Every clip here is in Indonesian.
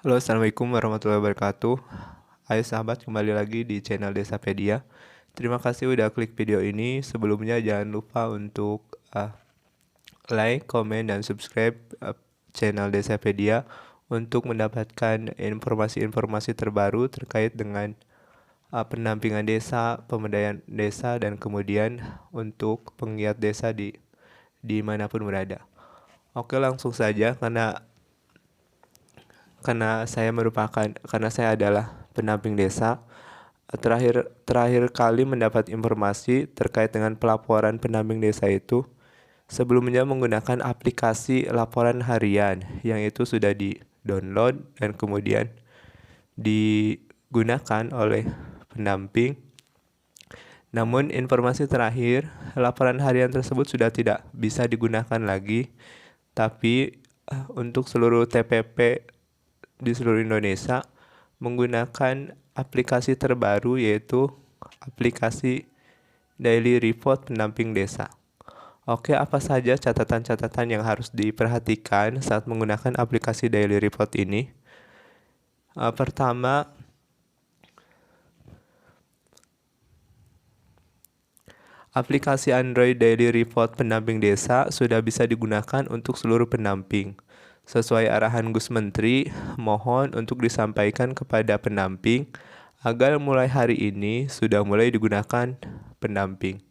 Halo, Assalamualaikum warahmatullahi wabarakatuh. Ayo sahabat, kembali lagi di channel Desapedia. Terima kasih udah klik video ini. Sebelumnya jangan lupa untuk like, comment, dan subscribe channel Desapedia untuk mendapatkan informasi-informasi terbaru terkait dengan pendampingan desa, pemberdayaan desa, dan kemudian untuk penggiat desa di manapun berada. Oke, langsung saja karena saya adalah pendamping desa. Terakhir kali mendapat informasi terkait dengan pelaporan pendamping desa itu sebelumnya menggunakan aplikasi laporan harian yang itu sudah di-download dan kemudian digunakan oleh pendamping. Namun informasi terakhir, laporan harian tersebut sudah tidak bisa digunakan lagi, tapi untuk seluruh TPP di seluruh Indonesia menggunakan aplikasi terbaru, yaitu aplikasi Daily Report Pendamping Desa. Oke, apa saja catatan-catatan yang harus diperhatikan saat menggunakan aplikasi Daily Report ini? Pertama, aplikasi Android Daily Report Pendamping Desa sudah bisa digunakan untuk seluruh pendamping. Sesuai arahan Gus Menteri, mohon untuk disampaikan kepada pendamping agar mulai hari ini sudah mulai digunakan pendamping.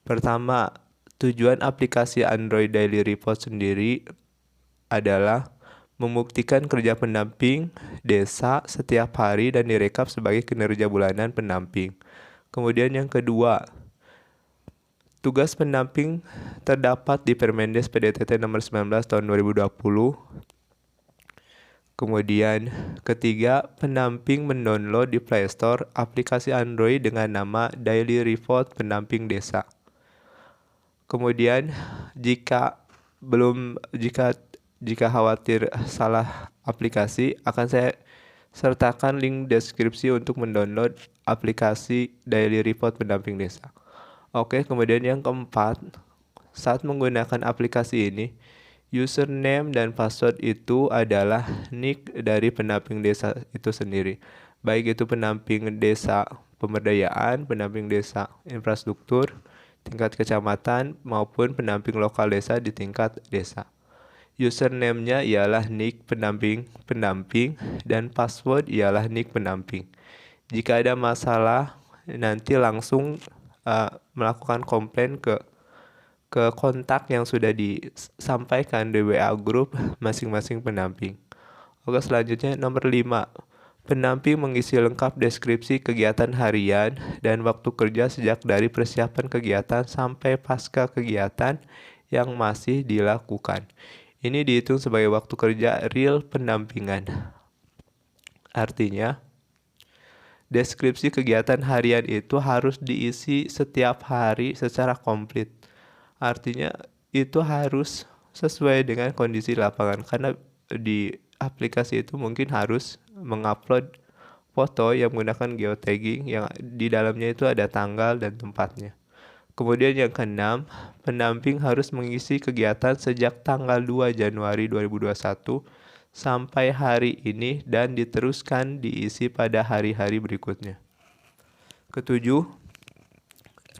Pertama, tujuan aplikasi Android Daily Report sendiri adalah membuktikan kerja pendamping desa setiap hari dan direkap sebagai kinerja bulanan pendamping. Kemudian yang kedua, tugas pendamping terdapat di Permendes PDTT nomor 19 tahun 2020. Kemudian ketiga, pendamping mendownload di Play Store aplikasi Android dengan nama Daily Report Pendamping Desa. Kemudian jika khawatir salah aplikasi, akan saya sertakan link deskripsi untuk mendownload aplikasi Daily Report Pendamping Desa. Oke, kemudian yang keempat, saat menggunakan aplikasi ini, username dan password itu adalah nick dari pendamping desa itu sendiri. Baik itu pendamping desa pemberdayaan, pendamping desa infrastruktur, tingkat kecamatan, maupun pendamping lokal desa di tingkat desa. Username-nya ialah nick pendamping, dan password ialah nick pendamping. Jika ada masalah, nanti langsung melakukan komplain ke kontak yang sudah disampaikan di WA group masing-masing pendamping. Oke, selanjutnya nomor 5. Pendamping mengisi lengkap deskripsi kegiatan harian dan waktu kerja sejak dari persiapan kegiatan sampai pasca kegiatan yang masih dilakukan. Ini dihitung sebagai waktu kerja real pendampingan. Artinya, deskripsi kegiatan harian itu harus diisi setiap hari secara komplit. Artinya itu harus sesuai dengan kondisi lapangan, karena di aplikasi itu mungkin harus mengupload foto yang menggunakan geotagging yang di dalamnya itu ada tanggal dan tempatnya. Kemudian yang keenam, pendamping harus mengisi kegiatan sejak tanggal 2 Januari 2021 sampai hari ini dan diteruskan diisi pada hari-hari berikutnya. Ketujuh,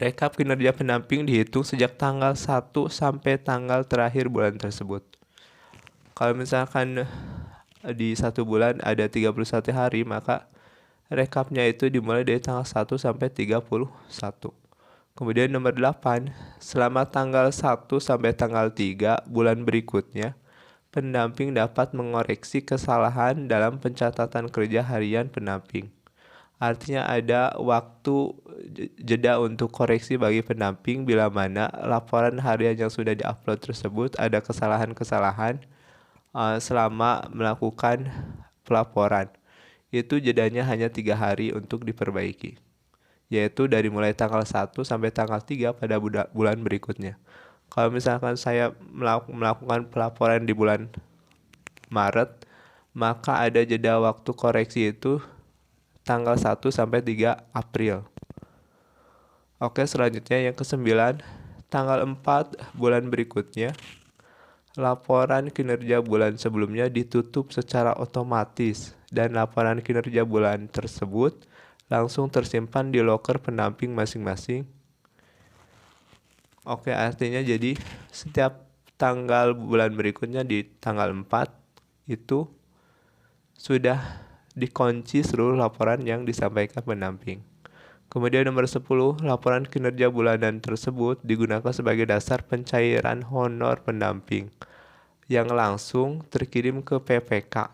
rekap kinerja pendamping dihitung sejak tanggal 1 sampai tanggal terakhir bulan tersebut. Kalau misalkan di satu bulan ada 31 hari, maka rekapnya itu dimulai dari tanggal 1 sampai 31. Kemudian nomor 8, selama tanggal 1 sampai tanggal 3 bulan berikutnya, pendamping dapat mengoreksi kesalahan dalam pencatatan kerja harian pendamping. Artinya ada waktu jeda untuk koreksi bagi pendamping bila mana laporan harian yang sudah diupload tersebut ada kesalahan-kesalahan selama melakukan pelaporan. Itu jedanya hanya 3 hari untuk diperbaiki, yaitu dari mulai tanggal 1 sampai tanggal 3 pada bulan berikutnya. Kalau misalkan saya melakukan pelaporan di bulan Maret, maka ada jeda waktu koreksi itu tanggal 1 sampai 3 April. Oke, selanjutnya yang ke-9, tanggal 4 bulan berikutnya laporan kinerja bulan sebelumnya ditutup secara otomatis dan laporan kinerja bulan tersebut langsung tersimpan di loker pendamping masing-masing. Oke, artinya jadi setiap tanggal bulan berikutnya di tanggal 4 itu sudah dikunci seluruh laporan yang disampaikan pendamping. Kemudian nomor 10, laporan kinerja bulanan tersebut digunakan sebagai dasar pencairan honor pendamping yang langsung terkirim ke PPK.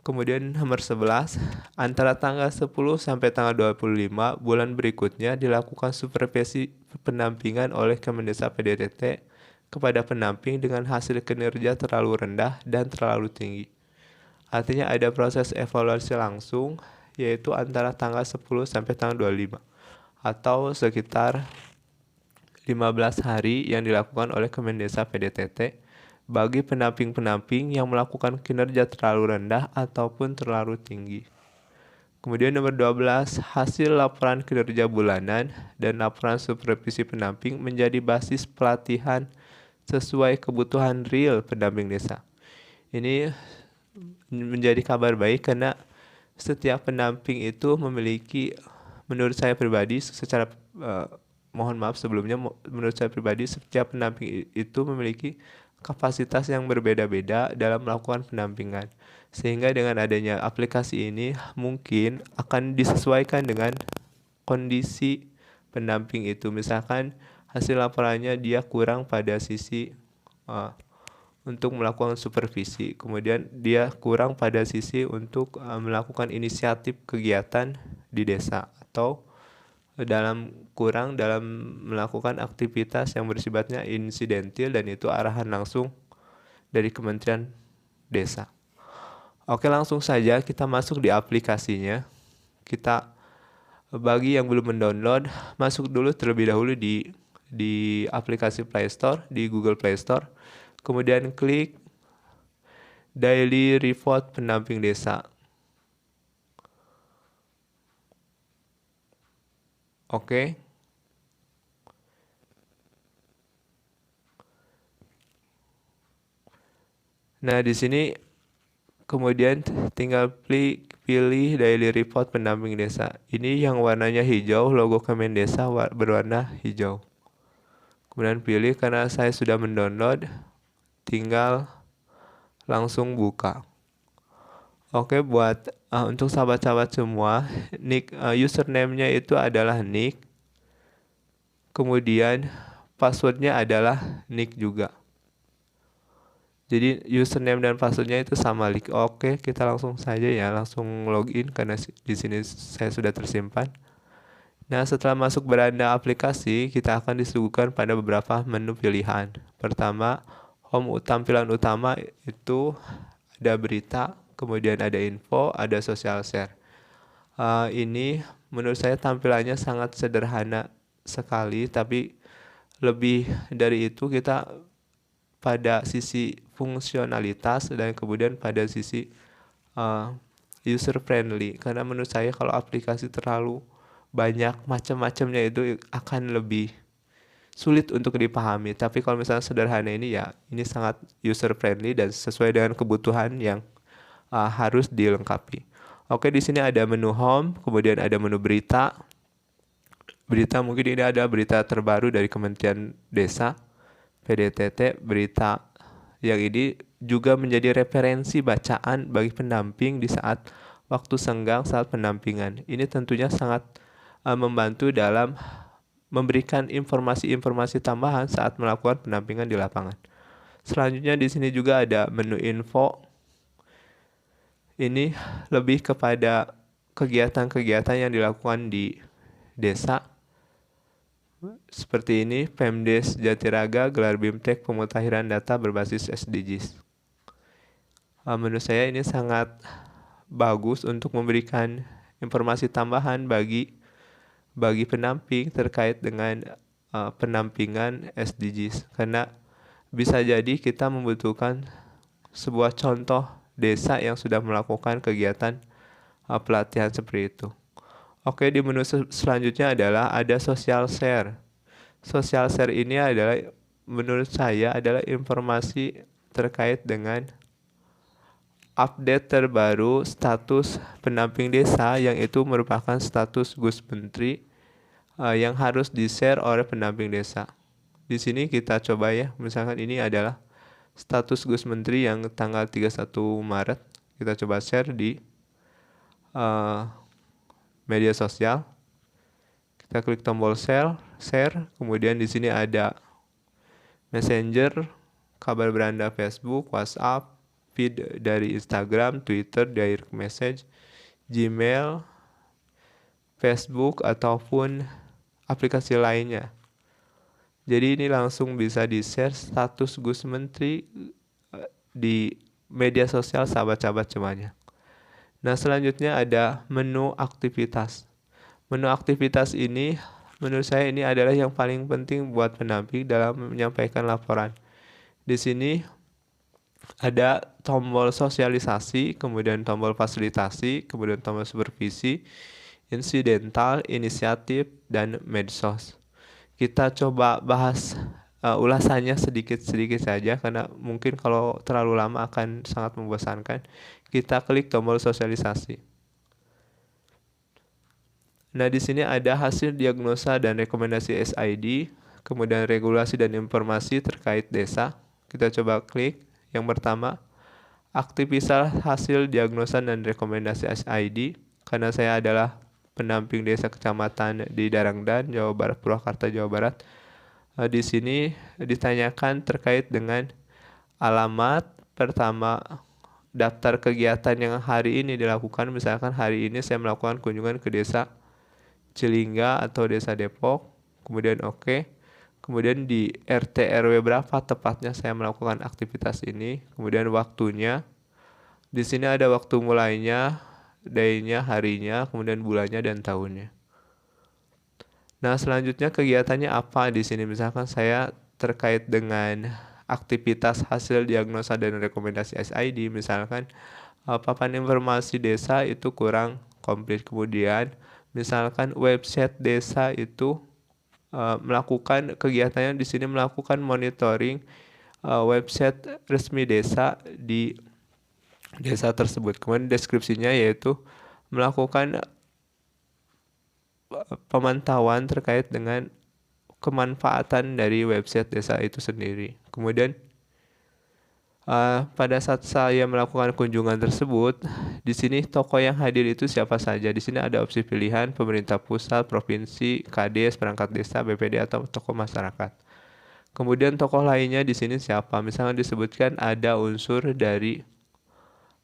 Kemudian nomor 11, antara tanggal 10 sampai tanggal 25 bulan berikutnya dilakukan supervisi pendampingan oleh Kemendesa PDTT kepada pendamping dengan hasil kinerja terlalu rendah dan terlalu tinggi. Artinya ada proses evaluasi langsung yaitu antara tanggal 10 sampai tanggal 25 atau sekitar 15 hari yang dilakukan oleh Kemendesa PDTT bagi pendamping-pendamping yang melakukan kinerja terlalu rendah ataupun terlalu tinggi. Kemudian nomor 12, hasil laporan kinerja bulanan dan laporan supervisi pendamping menjadi basis pelatihan sesuai kebutuhan real pendamping desa. Ini menjadi kabar baik karena setiap pendamping itu memiliki, menurut saya pribadi secara mohon maaf sebelumnya, menurut saya pribadi setiap pendamping itu memiliki kapasitas yang berbeda-beda dalam melakukan pendampingan. Sehingga dengan adanya aplikasi ini mungkin akan disesuaikan dengan kondisi pendamping itu. Misalkan hasil laporannya dia kurang pada sisi untuk melakukan supervisi, kemudian dia kurang pada sisi untuk melakukan inisiatif kegiatan di desa, atau kurang dalam melakukan aktivitas yang bersifatnya insidentil dan itu arahan langsung dari Kementerian Desa. Oke, langsung saja kita masuk di aplikasinya. Kita, bagi yang belum mendownload, masuk dulu terlebih dahulu di aplikasi Play Store, di Google Play Store. Kemudian klik Daily Report Pendamping Desa. Oke. Nah, di sini kemudian tinggal pilih Daily Report Pendamping Desa. Ini yang warnanya hijau, logo Kemendesa berwarna hijau. Kemudian pilih, karena saya sudah mendownload, tinggal langsung buka. Oke, buat untuk sahabat-sahabat semua, username-nya itu adalah Nick. Kemudian passwordnya adalah Nick juga. Jadi username dan passwordnya itu sama. Oke, kita langsung saja ya, langsung login karena di sini saya sudah tersimpan. Nah, setelah masuk beranda aplikasi, kita akan disuguhkan pada beberapa menu pilihan. Pertama, tampilan utama itu ada berita, kemudian ada info, ada social share. Ini menurut saya tampilannya sangat sederhana sekali, tapi lebih dari itu kita pada sisi fungsionalitas dan kemudian pada sisi user friendly. Karena menurut saya kalau aplikasi terlalu banyak macam-macamnya itu akan lebih sulit untuk dipahami. Tapi kalau misalnya sederhana ini ya, ini sangat user friendly dan sesuai dengan kebutuhan yang harus dilengkapi. Oke, di sini ada menu home, kemudian ada menu berita. Berita mungkin ini ada berita terbaru dari Kementerian Desa PDTT. Berita yang ini juga menjadi referensi bacaan bagi pendamping di saat waktu senggang saat pendampingan. Ini tentunya sangat membantu dalam memberikan informasi-informasi tambahan saat melakukan pendampingan di lapangan. Selanjutnya di sini juga ada menu info. Ini lebih kepada kegiatan-kegiatan yang dilakukan di desa. Seperti ini, Pemdes Jatiraga gelar BIMTEK pemutahiran data berbasis SDGs. Menurut saya ini sangat bagus untuk memberikan informasi tambahan bagi pendamping terkait dengan pendampingan SDGs, karena bisa jadi kita membutuhkan sebuah contoh desa yang sudah melakukan kegiatan pelatihan seperti itu. Oke, di menu selanjutnya adalah ada social share. Social share ini adalah menurut saya adalah informasi terkait dengan update terbaru status pendamping desa, yang itu merupakan status Gus Menteri yang harus di-share oleh pendamping desa. Di sini kita coba ya, misalkan ini adalah status Gus Menteri yang tanggal 31 Maret. Kita coba share di media sosial. Kita klik tombol share, kemudian di sini ada Messenger, kabar beranda Facebook, WhatsApp, feed dari Instagram, Twitter, direct message, Gmail, Facebook, ataupun aplikasi lainnya. Jadi ini langsung bisa di-share status Gus Menteri di media sosial sahabat-sahabat semuanya. Nah, selanjutnya ada menu aktivitas. Menu aktivitas ini menurut saya ini adalah yang paling penting buat pendamping dalam menyampaikan laporan. Di sini ada tombol sosialisasi, kemudian tombol fasilitasi, kemudian tombol supervisi, insidental, inisiatif, dan medsos. Kita coba bahas ulasannya sedikit-sedikit saja karena mungkin kalau terlalu lama akan sangat membosankan. Kita klik tombol sosialisasi. Nah, di sini ada hasil diagnosa dan rekomendasi SID, kemudian regulasi dan informasi terkait desa. Kita coba klik yang pertama, aktivitas hasil diagnosa dan rekomendasi SID, karena saya adalah pendamping desa kecamatan di Darangdan, Jawa Barat, Purwakarta, Jawa Barat. Di sini ditanyakan terkait dengan alamat, pertama daftar kegiatan yang hari ini dilakukan. Misalkan hari ini saya melakukan kunjungan ke desa Cilingga atau desa Depok, kemudian oke. Kemudian di RT RW berapa tepatnya saya melakukan aktivitas ini, kemudian waktunya. Di sini ada waktu mulainya, day-nya, harinya, kemudian bulannya dan tahunnya. Nah, selanjutnya kegiatannya apa di sini? Misalkan saya terkait dengan aktivitas hasil diagnosa dan rekomendasi SID, misalkan papan informasi desa itu kurang komplit. Kemudian misalkan website desa itu melakukan kegiatannya di sini melakukan monitoring website resmi desa di desa tersebut. Kemudian deskripsinya yaitu melakukan pemantauan terkait dengan kemanfaatan dari website desa itu sendiri. Kemudian pada saat saya melakukan kunjungan tersebut, di sini tokoh yang hadir itu siapa saja. Di sini ada opsi pilihan pemerintah pusat, provinsi, KDS, perangkat desa, BPD, atau tokoh masyarakat. Kemudian tokoh lainnya di sini siapa? Misalnya disebutkan ada unsur dari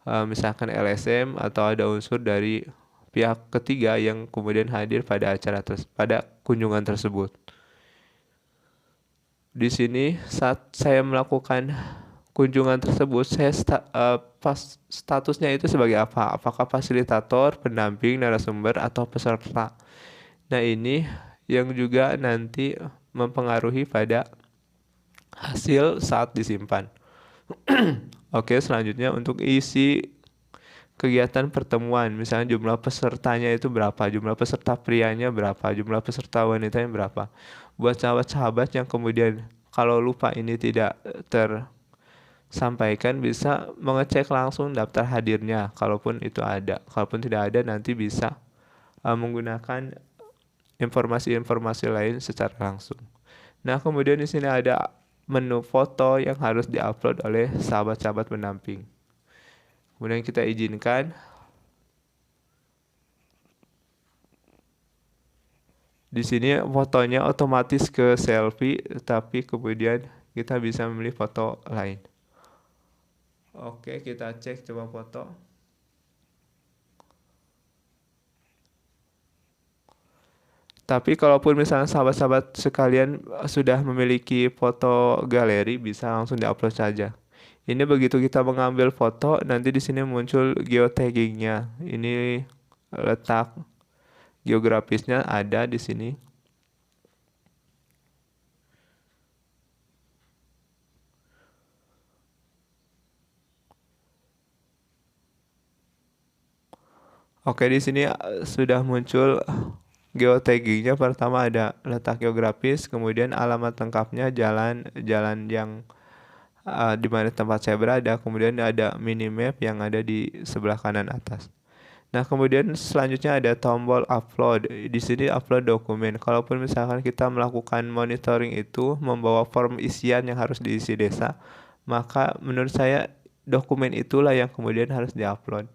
misalkan LSM atau ada unsur dari pihak ketiga yang kemudian hadir pada pada kunjungan tersebut. Di sini saat saya melakukan kunjungan tersebut, saya statusnya itu sebagai apa? Apakah fasilitator, pendamping, narasumber, atau peserta? Nah, ini yang juga nanti mempengaruhi pada hasil saat disimpan. Oke, selanjutnya untuk isi kegiatan pertemuan, misalnya jumlah pesertanya itu berapa, jumlah peserta prianya berapa, jumlah peserta wanitanya berapa. Buat sahabat-sahabat yang kemudian kalau lupa ini tidak sampaikan, bisa mengecek langsung daftar hadirnya kalaupun itu ada. Kalaupun tidak ada, nanti bisa menggunakan informasi-informasi lain secara langsung. Nah, kemudian di sini ada menu foto yang harus diupload oleh sahabat-sahabat pendamping. Kemudian kita izinkan. Di sini fotonya otomatis ke selfie, tapi kemudian kita bisa memilih foto lain. Oke, kita cek coba foto. Tapi kalaupun misalnya sahabat-sahabat sekalian sudah memiliki foto galeri, bisa langsung diupload saja. Ini begitu kita mengambil foto, nanti di sini muncul geotaggingnya. Ini letak geografisnya ada di sini. Oke, di sini sudah muncul geotaggingnya pertama ada letak geografis, kemudian alamat lengkapnya, jalan yang di mana tempat saya berada, kemudian ada minimap yang ada di sebelah kanan atas. Nah, kemudian selanjutnya ada tombol upload. Di sini upload dokumen. Kalaupun misalkan kita melakukan monitoring itu membawa form isian yang harus diisi desa, maka menurut saya dokumen itulah yang kemudian harus diupload.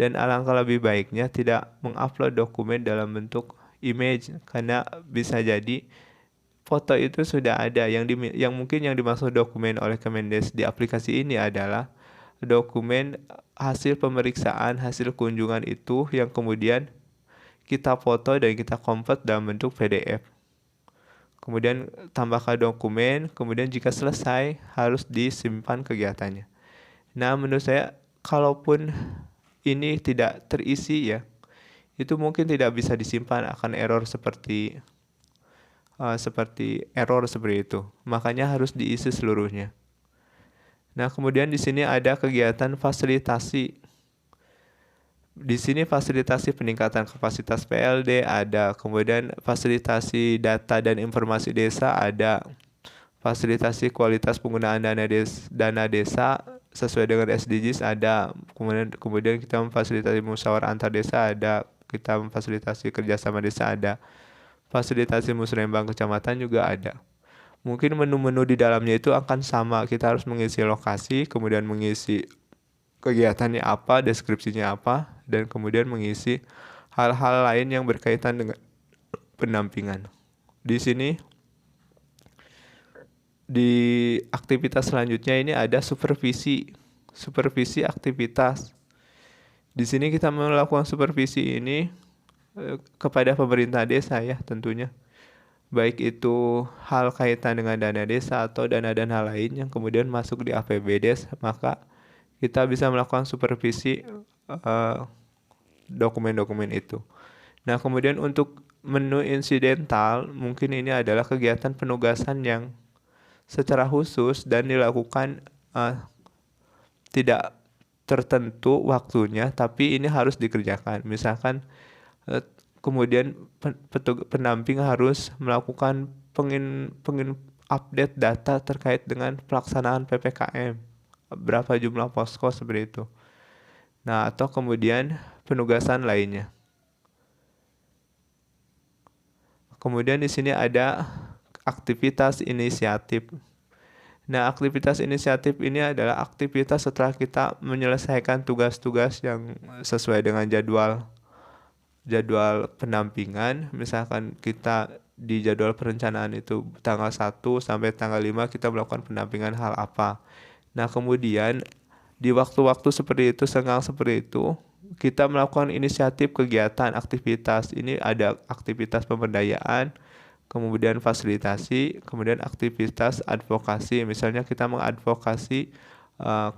Dan alangkah lebih baiknya tidak mengupload dokumen dalam bentuk image, karena bisa jadi foto itu sudah ada. Yang mungkin yang dimaksud dokumen oleh Kemendes di aplikasi ini adalah dokumen hasil pemeriksaan, hasil kunjungan itu yang kemudian kita foto dan kita convert dalam bentuk PDF. Kemudian tambahkan dokumen, kemudian jika selesai harus disimpan kegiatannya. Nah, menurut saya kalaupun ini tidak terisi ya, itu mungkin tidak bisa disimpan, akan error seperti error seperti itu. Makanya harus diisi seluruhnya. Nah, kemudian di sini ada kegiatan fasilitasi. Di sini fasilitasi peningkatan kapasitas PLD ada, kemudian fasilitasi data dan informasi desa ada, fasilitasi kualitas penggunaan dana desa sesuai dengan SDGs ada, kemudian kita memfasilitasi musyawarah antar desa ada, kita memfasilitasi kerjasama desa ada, fasilitasi musrembang kecamatan juga ada. Mungkin menu-menu di dalamnya itu akan sama. Kita harus mengisi lokasi, kemudian mengisi kegiatannya apa, deskripsinya apa, dan kemudian mengisi hal-hal lain yang berkaitan dengan pendampingan. Di sini, di aktivitas selanjutnya ini ada supervisi aktivitas. Di sini kita melakukan supervisi ini kepada pemerintah desa ya tentunya. Baik itu hal kaitan dengan dana desa atau dana-dana lain yang kemudian masuk di APBDes, maka kita bisa melakukan supervisi dokumen-dokumen itu. Nah, kemudian untuk menu insidental, mungkin ini adalah kegiatan penugasan yang secara khusus dan dilakukan tidak tertentu waktunya, tapi ini harus dikerjakan. Misalkan kemudian pendamping harus melakukan update data terkait dengan pelaksanaan PPKM. Berapa jumlah posko seperti itu. Nah, atau kemudian penugasan lainnya. Kemudian di sini ada aktivitas inisiatif. Nah, aktivitas inisiatif ini adalah aktivitas setelah kita menyelesaikan tugas-tugas yang sesuai dengan jadwal pendampingan. Misalkan kita di jadwal perencanaan itu tanggal 1 sampai tanggal 5 kita melakukan pendampingan hal apa. Nah, kemudian di waktu-waktu seperti itu, senggang seperti itu, kita melakukan inisiatif kegiatan, aktivitas. Ini ada aktivitas pemberdayaan, kemudian fasilitasi, kemudian aktivitas advokasi. Misalnya kita mengadvokasi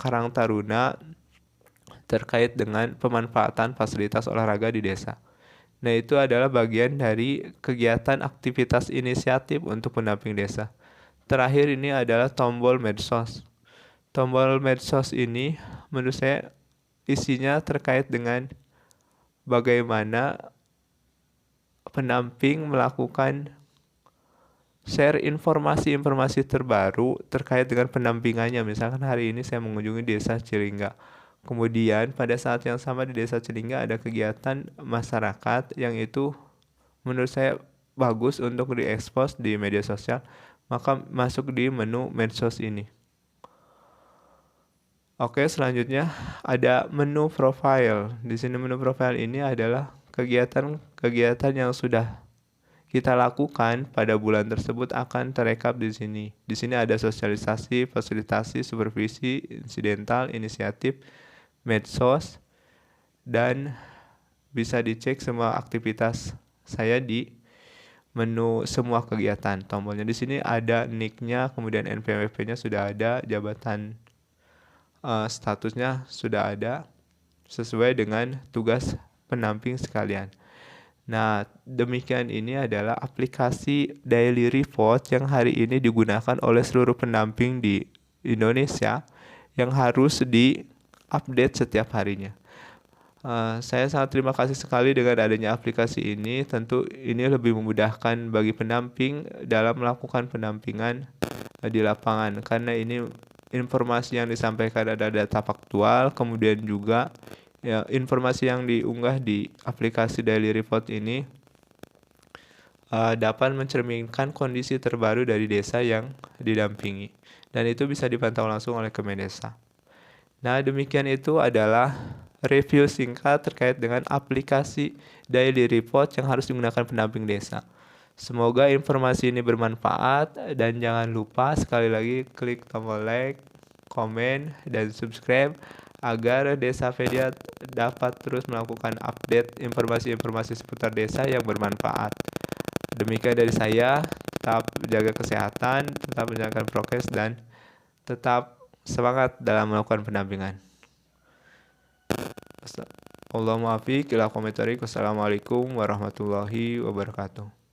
Karang Taruna terkait dengan pemanfaatan fasilitas olahraga di desa. Nah, itu adalah bagian dari kegiatan aktivitas inisiatif untuk pendamping desa. Terakhir ini adalah tombol medsos. Tombol medsos ini menurut saya isinya terkait dengan bagaimana pendamping melakukan share informasi-informasi terbaru terkait dengan pendampingannya. Misalkan hari ini saya mengunjungi desa Cilingga. Kemudian pada saat yang sama di desa Cilingga ada kegiatan masyarakat yang itu menurut saya bagus untuk diekspos di media sosial, maka masuk di menu medsos ini. Oke, selanjutnya ada menu profile. Di sini menu profile ini adalah kegiatan-kegiatan yang sudah kita lakukan pada bulan tersebut akan terekap di sini. Di sini ada sosialisasi, fasilitasi, supervisi, insidental, inisiatif, medsos, dan bisa dicek semua aktivitas saya di menu semua kegiatan. Tombolnya di sini ada nick-nya, kemudian NPWP-nya sudah ada, jabatan statusnya sudah ada sesuai dengan tugas pendamping sekalian. Nah, demikian ini adalah aplikasi Daily Report yang hari ini digunakan oleh seluruh pendamping di Indonesia yang harus di-update setiap harinya. Saya sangat terima kasih sekali dengan adanya aplikasi ini. Tentu ini lebih memudahkan bagi pendamping dalam melakukan pendampingan di lapangan, karena ini informasi yang disampaikan ada data faktual, kemudian juga ya, informasi yang diunggah di aplikasi Daily Report ini dapat mencerminkan kondisi terbaru dari desa yang didampingi, dan itu bisa dipantau langsung oleh Kemendesa. Nah, demikian itu adalah review singkat terkait dengan aplikasi Daily Report yang harus digunakan pendamping desa. Semoga informasi ini bermanfaat, dan jangan lupa sekali lagi klik tombol like, komen, dan subscribe agar Desapedia dapat terus melakukan update informasi-informasi seputar desa yang bermanfaat. Demikian dari saya, tetap jaga kesehatan, tetap menjalankan prokes, dan tetap semangat dalam melakukan pendampingan. Allahumma afiq ila qomentari. Wassalamualaikum warahmatullahi wabarakatuh.